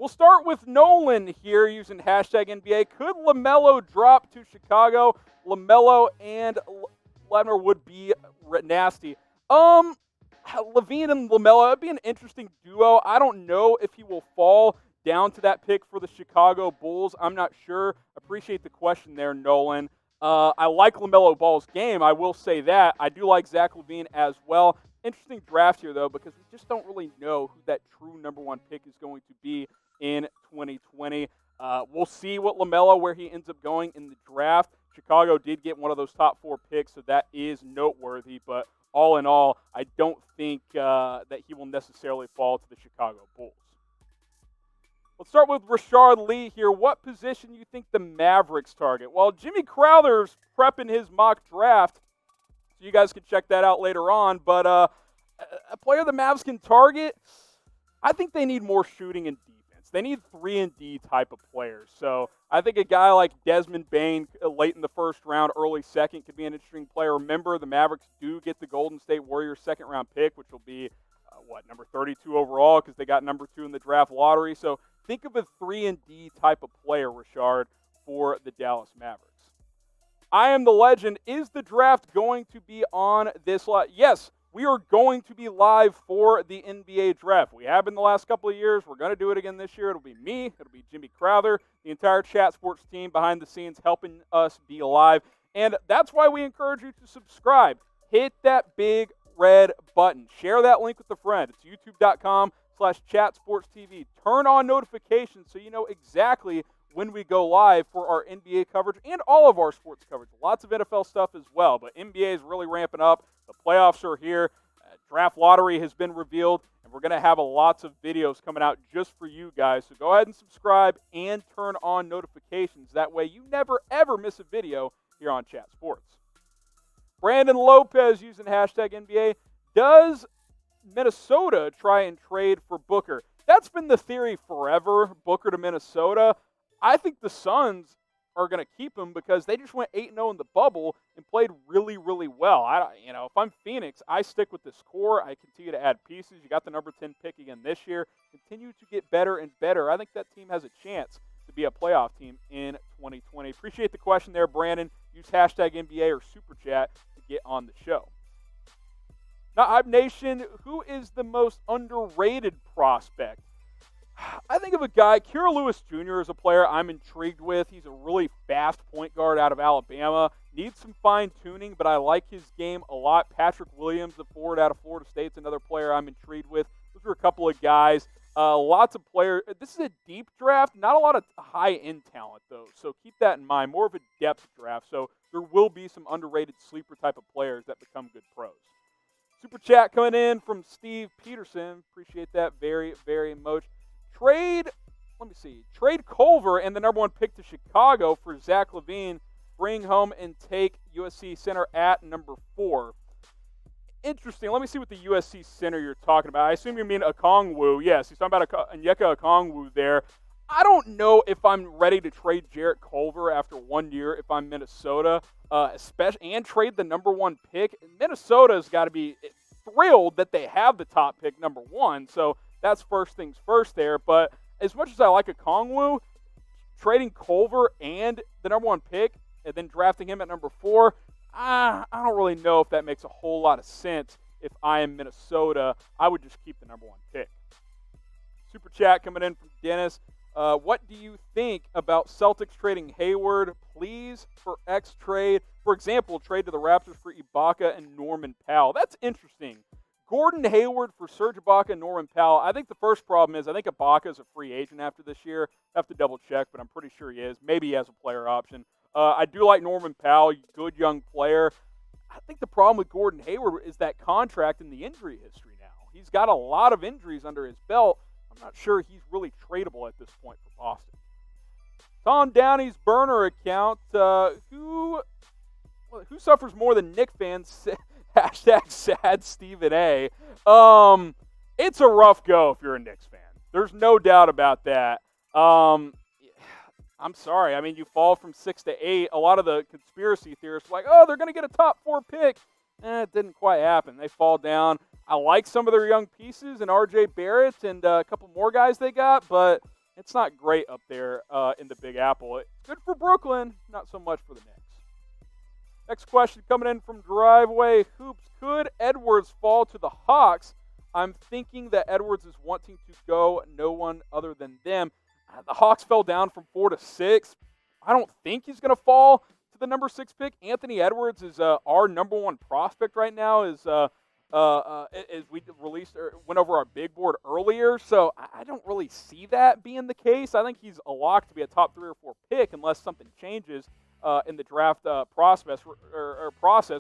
We'll start with Nolan here using hashtag NBA. Could Lamelo drop to Chicago? Lamelo and LaVine would be nasty. LaVine and Lamelo, that'd be an interesting duo. I don't know if he will fall down to that pick for the Chicago Bulls. I'm not sure. Appreciate the question there, Nolan. I like LaMelo Ball's game. I will say that. I do like Zach LaVine as well. Interesting draft here, though, because we just don't really know who that true number one pick is going to be in 2020. We'll see what LaMelo, where he ends up going in the draft. Chicago did get one of those top 4 picks, so that is noteworthy. But all in all, I don't think that he will necessarily fall to the Chicago Bulls. Let's start with Rashard Lee here. What position do you think the Mavericks target? Well, Jimmy Crowther's prepping his mock draft, so you guys can check that out later on. But a player the Mavs can target, I think they need more shooting and defense. They need 3-and-D type of players. So I think a guy like Desmond Bane late in the first round, early second, could be an interesting player. Remember, the Mavericks do get the Golden State Warriors second-round pick, which will be, number 32 overall, because they got number 2 in the draft lottery. So think of a 3-and-D type of player, Rashard, for the Dallas Mavericks. I am the legend. Is the draft going to be on this live? Yes, we are going to be live for the NBA draft. We have been the last couple of years. We're going to do it again this year. It'll be me. It'll be Jimmy Crowther, the entire Chat Sports team behind the scenes helping us be live. And that's why we encourage you to subscribe. Hit that big red button. Share that link with a friend. It's youtube.com/chatsportstv. Turn on notifications so you know exactly when we go live for our NBA coverage and all of our sports coverage. Lots of NFL stuff as well, but NBA is really ramping up. The playoffs are here. Draft lottery has been revealed, and we're going to have lots of videos coming out just for you guys. So go ahead and subscribe and turn on notifications. That way you never, ever miss a video here on Chat Sports. Brandon Lopez using hashtag NBA. Does Minnesota try and trade for Booker? That's been the theory forever, Booker to Minnesota. I think the Suns are going to keep him because they just went 8-0 in the bubble and played really, really well. If I'm Phoenix, I stick with this core. I continue to add pieces. You got the number 10 pick again this year. Continue to get better and better. I think that team has a chance to be a playoff team in 2020. Appreciate the question there, Brandon. Use hashtag NBA or Super Chat to get on the show. Now, Hype Nation, who is the most underrated prospect? I think of a guy, Kira Lewis Jr. is a player I'm intrigued with. He's a really fast point guard out of Alabama. Needs some fine-tuning, but I like his game a lot. Patrick Williams, the forward out of Florida State, is another player I'm intrigued with. Those are a couple of guys. Lots of players. This is a deep draft. Not a lot of high-end talent, though, so keep that in mind. More of a depth draft, so there will be some underrated sleeper type of players that become good pros. Super chat coming in from Steve Peterson. Appreciate that very, very much. Trade Culver and the number 1 pick to Chicago for Zach LaVine. Bring home and take USC center at number 4. Interesting. Let me see what the USC center you're talking about. I assume you mean Okongwu. Yes, he's talking about Onyeka Okongwu there. I don't know if I'm ready to trade Jarrett Culver after 1 year if I'm Minnesota, especially and trade the number 1 pick. Minnesota's got to be thrilled that they have the top pick, number 1. So that's first things first there. But as much as I like Okongwu, trading Culver and the number 1 pick and then drafting him at number 4, I don't really know if that makes a whole lot of sense. If I am Minnesota, I would just keep the number 1 pick. Super chat coming in from Dennis. What do you think about Celtics trading Hayward, please, for X trade? For example, trade to the Raptors for Ibaka and Norman Powell. That's interesting. Gordon Hayward for Serge Ibaka and Norman Powell. I think the first problem is I think Ibaka is a free agent after this year. I have to double check, but I'm pretty sure he is. Maybe he has a player option. I do like Norman Powell, good young player. I think the problem with Gordon Hayward is that contract and the injury history now. He's got a lot of injuries under his belt. I'm not sure he's really tradable at this point for Boston. Tom Downey's burner account. Who suffers more than Knicks fans? Hashtag sad Stephen A. It's a rough go if you're a Knicks fan. There's no doubt about that. I'm sorry. I mean, you fall from 6 to 8. A lot of the conspiracy theorists are like, oh, they're going to get a top 4 pick. It didn't quite happen. They fall down. I like some of their young pieces and R.J. Barrett and a couple more guys they got, but It's not great up there in the Big Apple. It's good for Brooklyn, not so much for the Knicks. Next question coming in from Driveway Hoops. Could Edwards fall to the Hawks? I'm thinking that Edwards is wanting to go, no one other than them. The Hawks fell down from 4 to 6. I don't think he's going to fall to the number 6 pick. Anthony Edwards is our number 1 prospect right now. As we went over our big board earlier, so I don't really see that being the case. I think he's a lock to be a top 3 or 4 pick unless something changes in the draft process.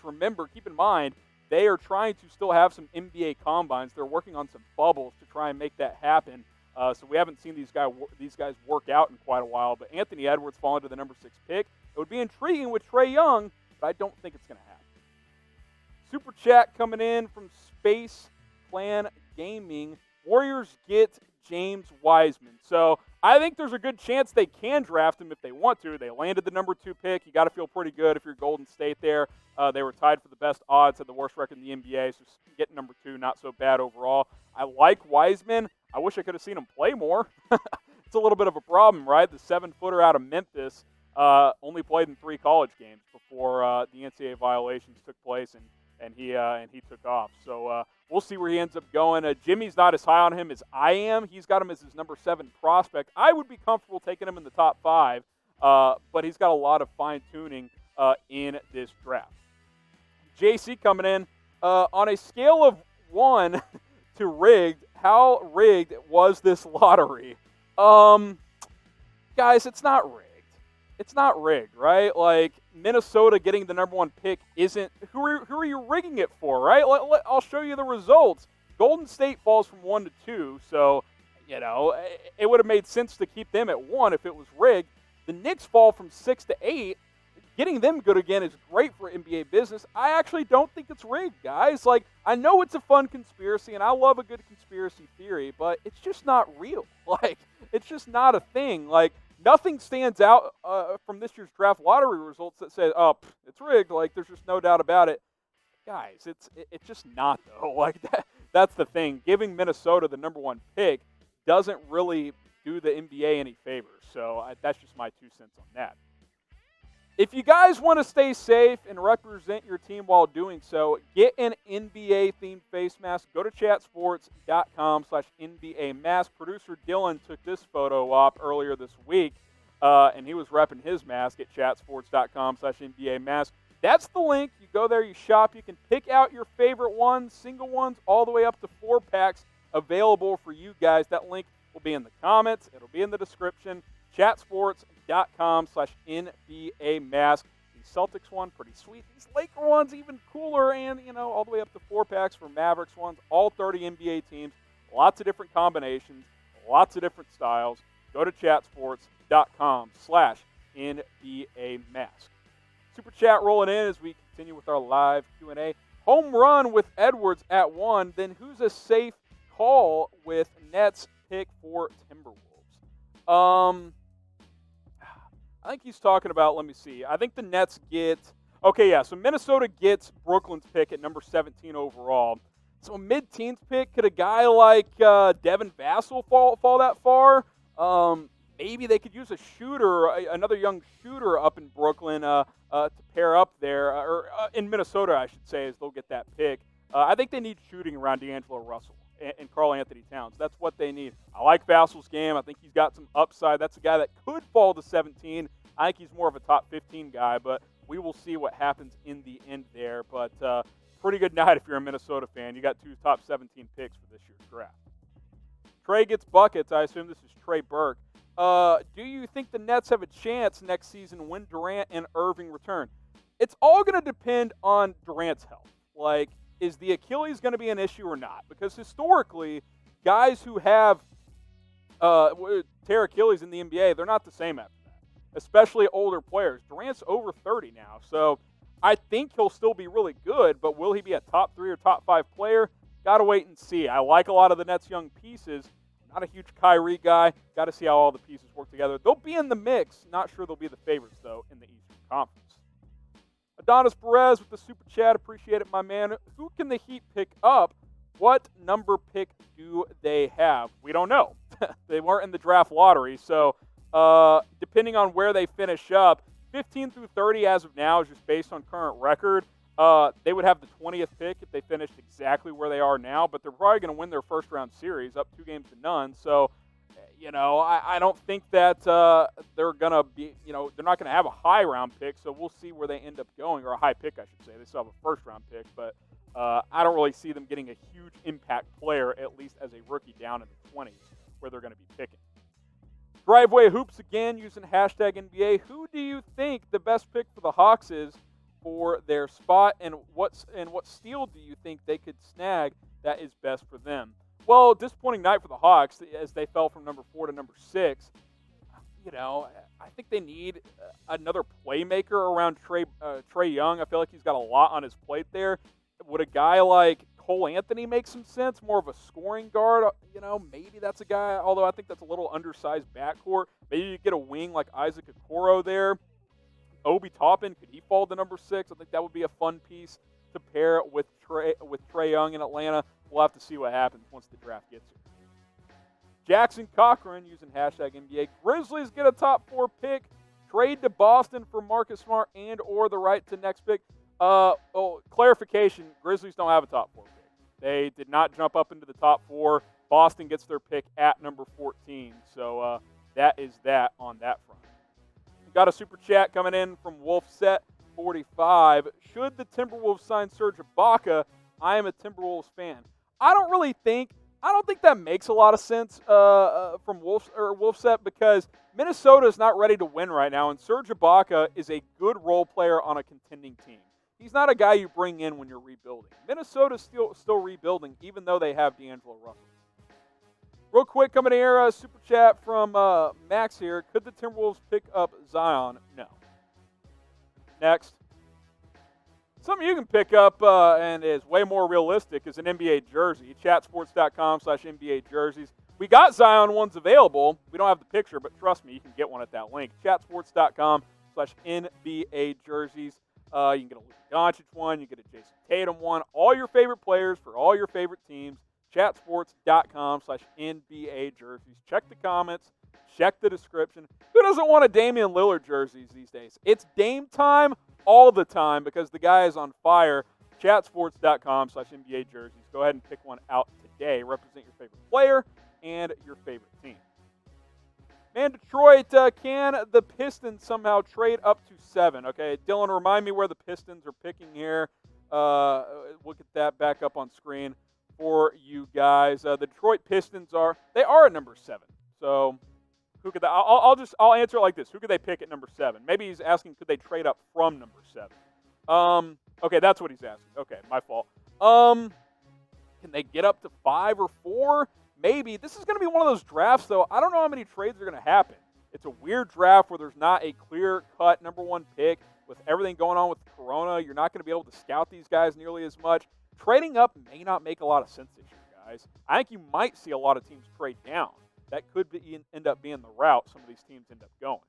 Remember, keep in mind, they are trying to still have some NBA combines. They're working on some bubbles to try and make that happen. So we haven't seen these guys work out in quite a while. But Anthony Edwards falling to the number 6 pick. It would be intriguing with Trae Young, but I don't think it's going to happen. Super chat coming in from Space Plan Gaming. Warriors get James Wiseman. So I think there's a good chance they can draft him if they want to. They landed the number 2 pick. You got to feel pretty good if you're Golden State there. They were tied for the best odds, had the worst record in the NBA, so getting number 2, not so bad overall. I like Wiseman. I wish I could have seen him play more. It's a little bit of a problem, right? The 7-footer out of Memphis only played in 3 college games before the NCAA violations took place, and he took off. So we'll see where he ends up going. Jimmy's not as high on him as I am. He's got him as his number 7 prospect. I would be comfortable taking him in the top 5, but he's got a lot of fine-tuning in this draft. JC coming in. On a scale of 1 to rigged, how rigged was this lottery? Guys, it's not rigged. It's not rigged, right? Like, Minnesota getting the number 1 pick isn't – who are you rigging it for, right? I'll show you the results. Golden State falls from 1 to 2, so, it would have made sense to keep them at 1 if it was rigged. The Knicks fall from 6 to 8. Getting them good again is great for NBA business. I actually don't think it's rigged, guys. Like, I know it's a fun conspiracy, and I love a good conspiracy theory, but it's just not real. Like, it's just not a thing. Like, nothing stands out from this year's draft lottery results that say, it's rigged. Like, there's just no doubt about it. Guys, it's just not, though. Like, that's the thing. Giving Minnesota the number 1 pick doesn't really do the NBA any favors. So that's just my 2 cents on that. If you guys want to stay safe and represent your team while doing so, get an NBA-themed face mask. Go to chatsports.com/NBA mask. Producer Dylan took this photo op earlier this week, and he was repping his mask at chatsports.com/NBA mask. That's the link. You go there, you shop. You can pick out your favorite ones, single ones, all the way up to 4-packs available for you guys. That link will be in the comments. It'll be in the description. chatsports.com/NBA mask. The Celtics one, pretty sweet. These Laker ones, even cooler, and, all the way up to 4-packs for Mavericks ones. All 30 NBA teams. Lots of different combinations. Lots of different styles. Go to chatsports.com/NBA mask. Super chat rolling in as we continue with our live Q&A. Home run with Edwards at 1. Then who's a safe call with Nets pick for Timberwolves? I think he's talking about, let me see. I think the Nets get, so Minnesota gets Brooklyn's pick at number 17 overall. So a mid-teens pick, could a guy like Devin Vassell fall that far? Maybe they could use a shooter, another young shooter up in Brooklyn to pair up there, or in Minnesota, I should say, as they'll get that pick. I think they need shooting around D'Angelo Russell and Karl Anthony Towns. That's what they need. I like Vassell's game. I think he's got some upside. That's a guy that could fall to 17. I think he's more of a top 15 guy, but we will see what happens in the end there. But pretty good night if you're a Minnesota fan. You got 2 top 17 picks for this year's draft. Trey gets buckets. I assume this is Trey Burke. Do you think the Nets have a chance next season when Durant and Irving return? It's all going to depend on Durant's health. Like, is the Achilles going to be an issue or not? Because historically, guys who have tear Achilles in the NBA, they're not the same after that, especially older players. Durant's over 30 now, so I think he'll still be really good, but will he be a top 3 or top 5 player? Got to wait and see. I like a lot of the Nets' young pieces. Not a huge Kyrie guy. Got to see how all the pieces work together. They'll be in the mix. Not sure they'll be the favorites, though, in the Eastern Conference. Adonis Perez with the super chat. Appreciate it, my man. Who can the Heat pick up? What number pick do they have? We don't know. they weren't in the draft lottery. So depending on where they finish up, 15 through 30 as of now is just based on current record. They would have the 20th pick if they finished exactly where they are now, but they're probably going to win their first-round series, up 2-0. So, I don't think that they're going to be, they're not going to have a high-round pick, so we'll see where they end up going, or a high pick, I should say. They still have a first-round pick, but I don't really see them getting a huge impact player, at least as a rookie down in the 20s, where they're going to be picking. Driveway Hoops again, using hashtag NBA. Who do you think the best pick for the Hawks is for their spot, and what steal do you think they could snag that is best for them? Well, disappointing night for the Hawks as they fell from number 4 to number 6. I think they need another playmaker around Trae Young. I feel like he's got a lot on his plate there. Would a guy like Cole Anthony make some sense? More of a scoring guard, maybe that's a guy, although I think that's a little undersized backcourt. Maybe you get a wing like Isaac Okoro there. Obi Toppin, could he fall to number 6? I think that would be a fun piece to pair with Trae Young in Atlanta. We'll have to see what happens once the draft gets here. Jackson Cochran, using hashtag NBA. Grizzlies get a top 4 pick. Trade to Boston for Marcus Smart and or the right to next pick. Clarification, Grizzlies don't have a top 4 pick. They did not jump up into the top 4. Boston gets their pick at number 14. So that is that on that front. Got a super chat coming in from Wolfset45. Should the Timberwolves sign Serge Ibaka? I am a Timberwolves fan. I don't think that makes a lot of sense from Wolfset, because Minnesota is not ready to win right now, and Serge Ibaka is a good role player on a contending team. He's not a guy you bring in when you're rebuilding. Minnesota's still rebuilding, even though they have D'Angelo Russell. Real quick, coming here, super chat from Max here. Could the Timberwolves pick up Zion? No. Next. Something you can pick up and is way more realistic is an NBA jersey. Chatsports.com/NBA jerseys. We got Zion ones available. We don't have the picture, but trust me, you can get one at that link. Chatsports.com/NBA jerseys. You can get a Luka Doncic one. You get a Jason Tatum one. All your favorite players for all your favorite teams. Chatsports.com/NBA jerseys. Check the comments. Check the description. Who doesn't want a Damian Lillard jerseys these days? It's Dame time all the time because the guy is on fire. Chatsports.com/NBA jerseys. Go ahead and pick one out today. Represent your favorite player and your favorite team. Man, Detroit, can the Pistons somehow trade up to 7? Okay, Dylan, remind me where the Pistons are picking here. We'll get that back up on screen for you guys. The Detroit Pistons are at number 7. So who could I'll answer it like this. Who could they pick at number 7? Maybe he's asking could they trade up from number 7. Okay, that's what he's asking. Okay, my fault. Can they get up to 5 or 4? Maybe. This is going to be one of those drafts, though. I don't know how many trades are going to happen. It's a weird draft where there's not a clear-cut number 1 pick. With everything going on with Corona, you're not going to be able to scout these guys nearly as much. Trading up may not make a lot of sense this year, guys. I think you might see a lot of teams trade down. That could end up being the route some of these teams end up going.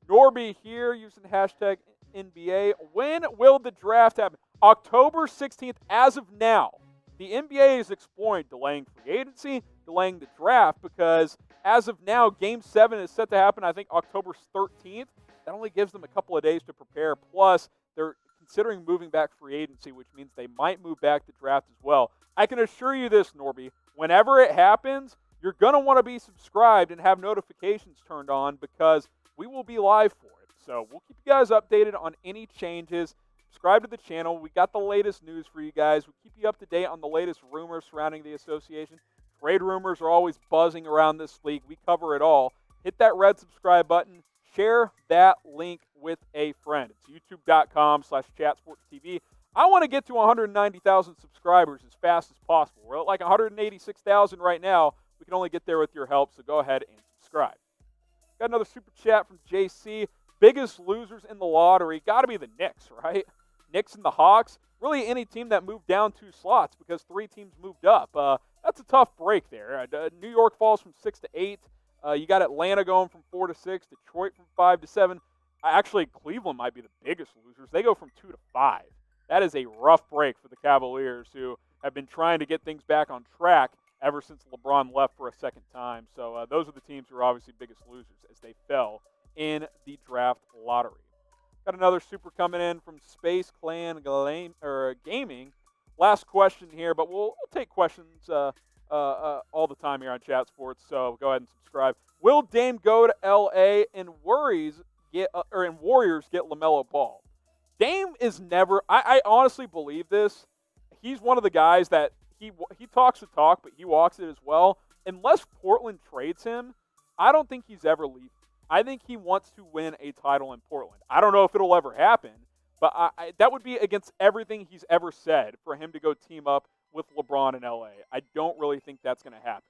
Norby here using hashtag NBA. When will the draft happen? October 16th as of now. The NBA is exploring delaying free agency, delaying the draft, because as of now, Game 7 is set to happen, I think, October 13th. That only gives them a couple of days to prepare. Plus, they're considering moving back free agency, which means they might move back the draft as well. I can assure you this, Norby. Whenever it happens, you're going to want to be subscribed and have notifications turned on because we will be live for it. So we'll keep you guys updated on any changes. Subscribe to the channel. We got the latest news for you guys. We keep you up to date on the latest rumors surrounding the association. Trade rumors are always buzzing around this league. We cover it all. Hit that red subscribe button. Share that link with a friend. It's youtube.com/chatsportstv. I want to get to 190,000 subscribers as fast as possible. We're at like 186,000 right now. We can only get there with your help, so go ahead and subscribe. Got another super chat from JC. Biggest losers in the lottery, got to be the Knicks, right? Knicks and the Hawks. Really any team that moved down 2 slots because 3 teams moved up. That's a tough break there. New York falls from 6 to 8. You got Atlanta going from 4 to 6. Detroit from 5 to 7. Actually, Cleveland might be the biggest losers. They go from 2 to 5. That is a rough break for the Cavaliers, who have been trying to get things back on track ever since LeBron left for a second time. So those are the teams who are obviously biggest losers as they fell in the draft lottery. Got another super coming in from Space Clan Gaming. Last question here, but we'll take questions all the time here on Chat Sports, so go ahead and subscribe. Will Dame go to L.A. and Warriors get LaMelo Ball? Dame is never – I honestly believe this. He's one of the guys that he talks the talk, but he walks it as well. Unless Portland trades him, I don't think he's ever leaving. I think he wants to win a title in Portland. I don't know if it'll ever happen, but that would be against everything he's ever said for him to go team up with LeBron in L.A. I don't really think that's going to happen.